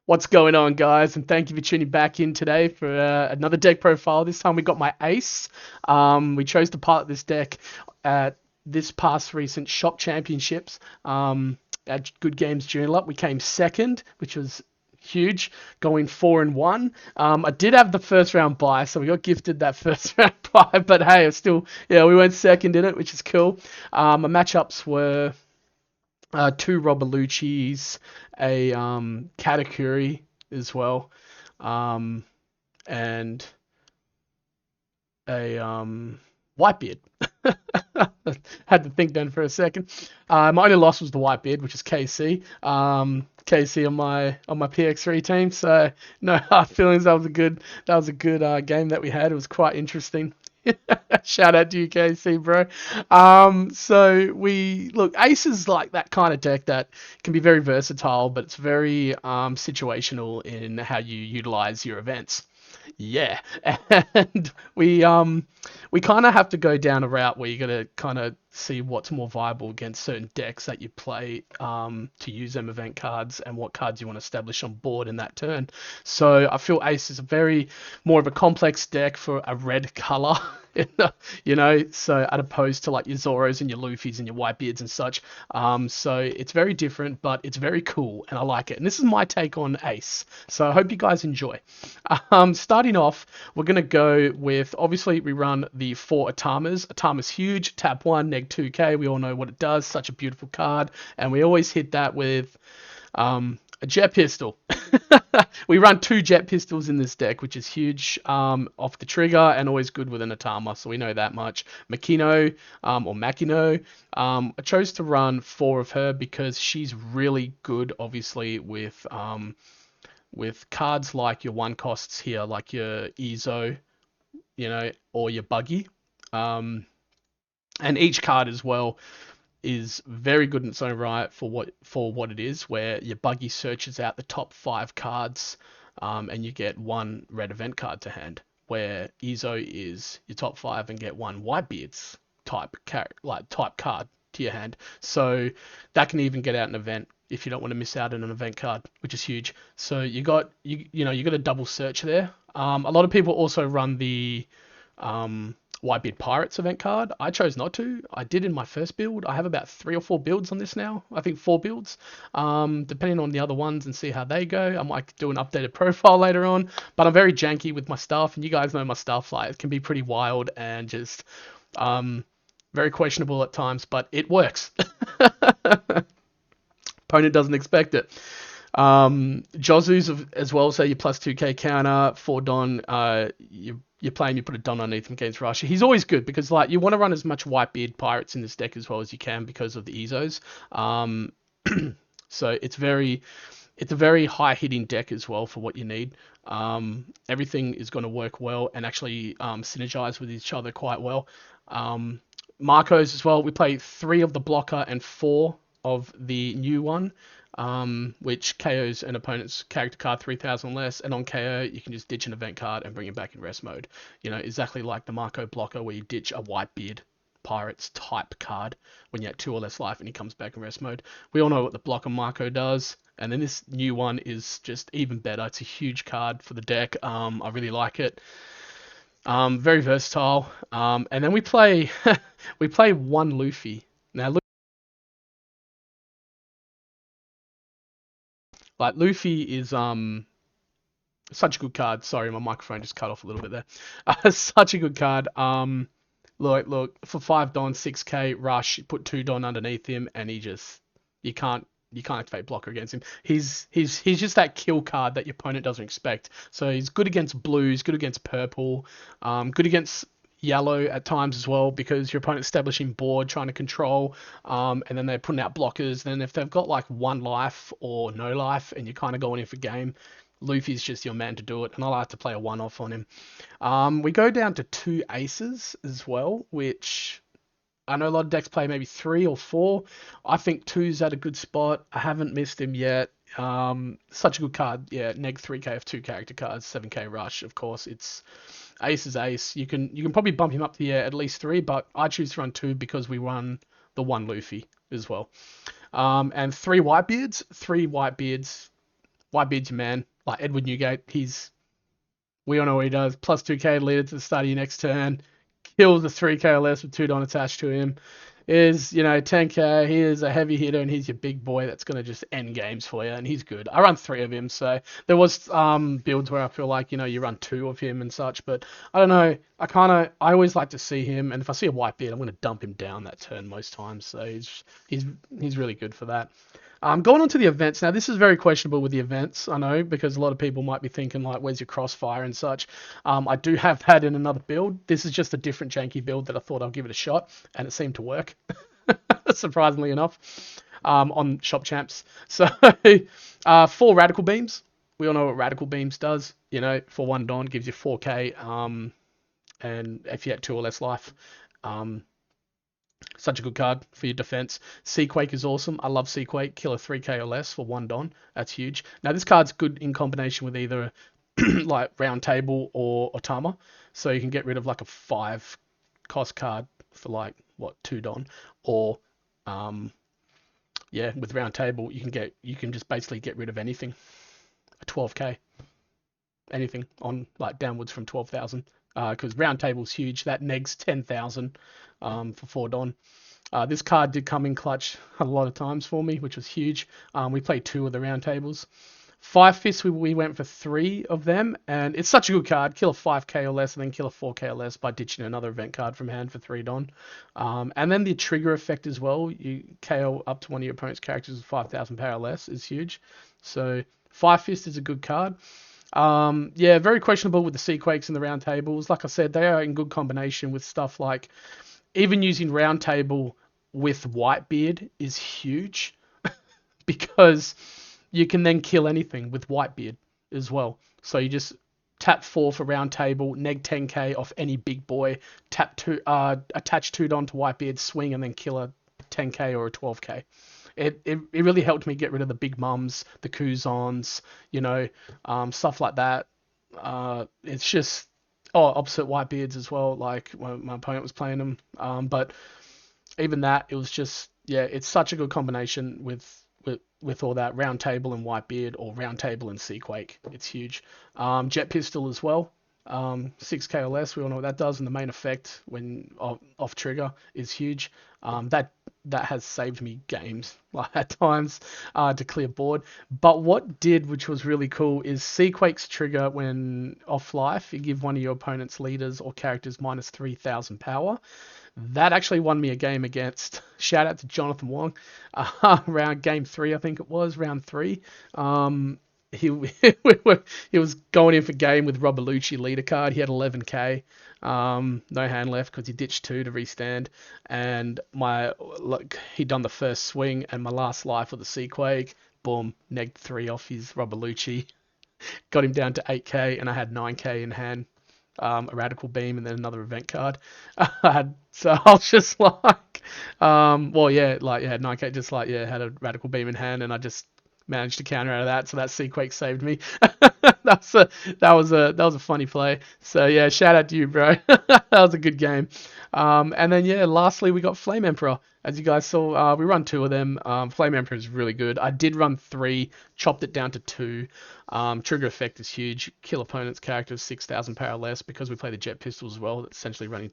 What's going on, guys? And thank you for tuning back in today for another deck profile. This time we got my ace. We chose to pilot this deck at this past recent shop championships. At Good Games Junior Up, we came second, which was huge, going 4-1. I did have the first round bye, so we got gifted that first round bye. But hey, it's still, yeah, we went second in it, which is cool. My matchups were two Robelucci's, a Katakuri as well, um, and a Whitebeard. Had to think then for a second. My only loss was the Whitebeard, which is KC. KC on my PX3 team. So no hard feelings. That was a good game that we had. It was quite interesting. Shout out to you, KC, bro. So we look, Ace is like that kind of deck that can be very versatile, but it's very situational in how you utilize your events. Yeah, and we kind of have to go down a route where you're gonna kind of see what's more viable against certain decks that you play to use them event cards and what cards you want to establish on board in that turn. So I feel Ace is a very more of a complex deck for a red color. So as opposed to like your Zoros and your Luffys and your Whitebeards and such. So it's very different, but it's very cool, and I like it. And this is my take on Ace. So I hope you guys enjoy. Starting off, we're gonna go with, obviously we run the four Atamas. Atama's huge, tap 1, neg 2k. We all know what it does. Such a beautiful card, and we always hit that with a jet pistol. We run two jet pistols in this deck, which is huge off the trigger and always good with an Atama, so we know that much. Makino, or Makino, I chose to run four of her because she's really good, obviously, with cards like your one costs here, like your Ezo, or your Buggy. And each card as well is very good in its own right for what it is, where your Buggy searches out the top five cards, and you get one red event card to hand. Where Ezo is your top five and get one Whitebeard's type card to your hand. So that can even get out an event if you don't want to miss out on an event card, which is huge. So you got a double search there. A lot of people also run the Whitebeard Pirates event card. I chose not to. I did in my first build. I have about 3 or 4 builds on this now. I think 4 builds. Depending on the other ones and see how they go. I might do an updated profile later on. But I'm very janky with my stuff, and you guys know my stuff. Like, it can be pretty wild and just very questionable at times, but it works. Opponent doesn't expect it. Jozu's as well, so your plus 2k counter for Don. You're playing, you put a Don underneath him against Russia. He's always good because like you want to run as much Whitebeard Pirates in this deck as well as you can because of the Ezos. So it's a very high hitting deck as well for what you need. Everything is going to work well and actually synergize with each other quite well. Marcos as well. We play 3 of the blocker and 4 of the new one, which KOs an opponent's character card 3,000 less, and on KO you can just ditch an event card and bring it back in rest mode. Exactly like the Marco blocker where you ditch a Whitebeard Pirates type card when you have 2 or less life and he comes back in rest mode. We all know what the blocker Marco does, and then this new one is just even better. It's a huge card for the deck. I really like it. Very versatile. And then we play we play one Luffy. Now Luffy is such a good card. Sorry, my microphone just cut off a little bit there. Such a good card. Look for 5 Don, 6k rush. Put 2 Don underneath him, and you can't activate blocker against him. He's just that kill card that your opponent doesn't expect. So he's good against blues, good against purple, good against yellow at times as well, because your opponent's establishing board, trying to control, and then they're putting out blockers. Then if they've got like 1 life or no life and you're kind of going in for game, Luffy's just your man to do it, and I like to play a 1-off on him. We go down to 2 aces as well, which I know a lot of decks play maybe 3 or 4. I think 2's at a good spot. I haven't missed him yet. Such a good card. Yeah, neg 3k of 2 character cards, 7k rush. Of course, it's ace is ace. You can probably bump him up to at least 3, but I choose to run 2 because we run the 1 Luffy as well. And 3 Whitebeards. Whitebeard's your man. Like Edward Newgate, we all know what he does. Plus 2k leader to the start of your next turn. Kills the 3k or less with 2 Don attached to him. Is, 10k. He is a heavy hitter and he's your big boy that's going to just end games for you. And he's good. I run 3 of him. So there was builds where I feel like, you run 2 of him and such. But I don't know. I always like to see him. And if I see a Whitebeard, I'm going to dump him down that turn most times. So he's really good for that. Going on to the events. Now, this is very questionable with the events, I know, because a lot of people might be thinking, like, where's your crossfire and such. I do have that in another build. This is just a different janky build that I thought I'll give it a shot, and it seemed to work, surprisingly enough, on Shop Champs. So, 4 Radical Beams. We all know what Radical Beams does. For 1 Don, gives you 4k, and if you had 2 or less life. Such a good card for your defense. Seaquake is awesome. I love Seaquake. Killer 3k or less for 1 Don. That's huge. Now, this card's good in combination with either like Round Table or Otama. So you can get rid of like a 5 cost card for like, 2 Don. Or, with Round Table, you can just basically get rid of anything. A 12k. Anything on like downwards from 12,000. Because Round Table's huge. That negs 10,000 for 4 Don. This card did come in clutch a lot of times for me, which was huge. We played 2 of the Round Tables. 5 Fists, we went for 3 of them, and it's such a good card. Kill a 5k or less, and then kill a 4k or less by ditching another event card from hand for 3 Don. And then the trigger effect as well. You KO up to one of your opponent's characters with 5,000 power or less is huge. So 5 Fist is a good card. Very questionable with the Seaquakes and the Round Tables. Like I said, they are in good combination with stuff like even using Round Table with Whitebeard is huge because you can then kill anything with Whitebeard as well. So you just tap 4 for Round Table, neg 10k off any big boy, tap 2, attach 2 Don to Whitebeard, swing, and then kill a 10k or a 12k. It really helped me get rid of the big mums, the Kuzons, stuff like that. It's just opposite Whitebeards as well. Like when my opponent was playing them, but even that, it was just it's such a good combination with all that Round Table and Whitebeard or Round Table and Seaquake. It's huge. Jet Pistol as well. 6k or less, we all know what that does, and the main effect when off trigger is huge. That has saved me games like at times to clear board. But what did, which was really cool, is Seaquake's trigger when off life, you give one of your opponent's leaders or characters minus 3,000 power. That actually won me a game against, shout out to Jonathan Wong, around game 3, I think it was, round 3. He was going in for game with Roberlucci leader card. He had 11k, no hand left because he ditched 2 to restand. And he'd done the first swing, and my last life with the Seaquake, boom, negged 3 off his Roberlucci, got him down to 8k, and I had 9k in hand. A Radical Beam and then another event card. So I was just like, 9k, just had a Radical Beam in hand, and I just managed to counter out of that. So that Seaquake saved me. that was a funny play. So yeah, shout out to you, bro. That was a good game. And then lastly we got Flame Emperor. As you guys saw, we run 2 of them. Flame Emperor is really good. I did run 3, chopped it down to 2. Trigger effect is huge. Kill opponent's characters 6,000 power less because we play the Jet Pistol as well. It's essentially running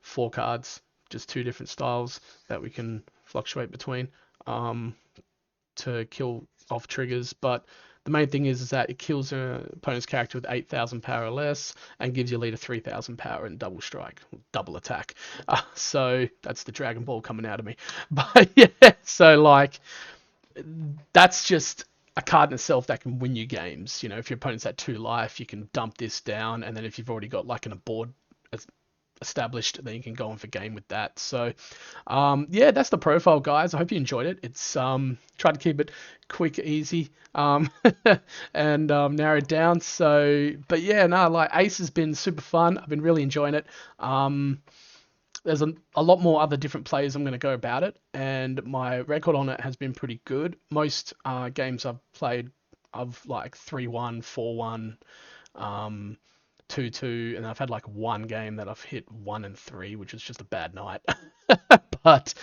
4 cards, just 2 different styles that we can fluctuate between to kill off triggers. But the main thing is that it kills an opponent's character with 8,000 power or less and gives your leader 3,000 power and double strike, double attack. So that's the Dragon Ball coming out of me. But so that's just a card in itself that can win you games. If your opponent's at 2 life, you can dump this down, and then if you've already got a board established, then you can go on for game with that. So that's the profile, guys. I hope you enjoyed it. It's tried to keep it quick, easy, and narrowed down. So but Ace has been super fun. I've been really enjoying it. There's a lot more other different plays I'm going to go about it, and my record on it has been pretty good. Most games I've played, I've 3-1, 4-1, 2-2, and I've had 1 game that I've hit 1 and 3, which is just a bad night. But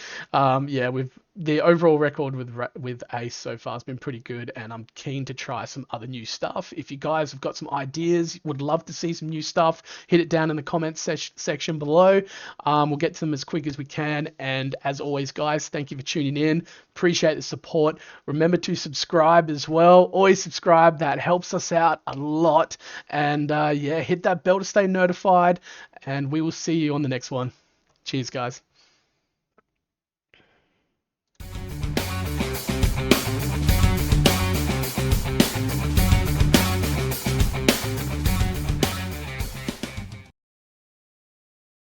the overall record with Ace so far has been pretty good, and I'm keen to try some other new stuff. If you guys have got some ideas, would love to see some new stuff, hit it down in the comments section below. We'll get to them as quick as we can. And as always, guys, thank you for tuning in. Appreciate the support. Remember to subscribe as well. Always subscribe. That helps us out a lot. And yeah, hit that bell to stay notified. And we will see you on the next one. Cheers, guys.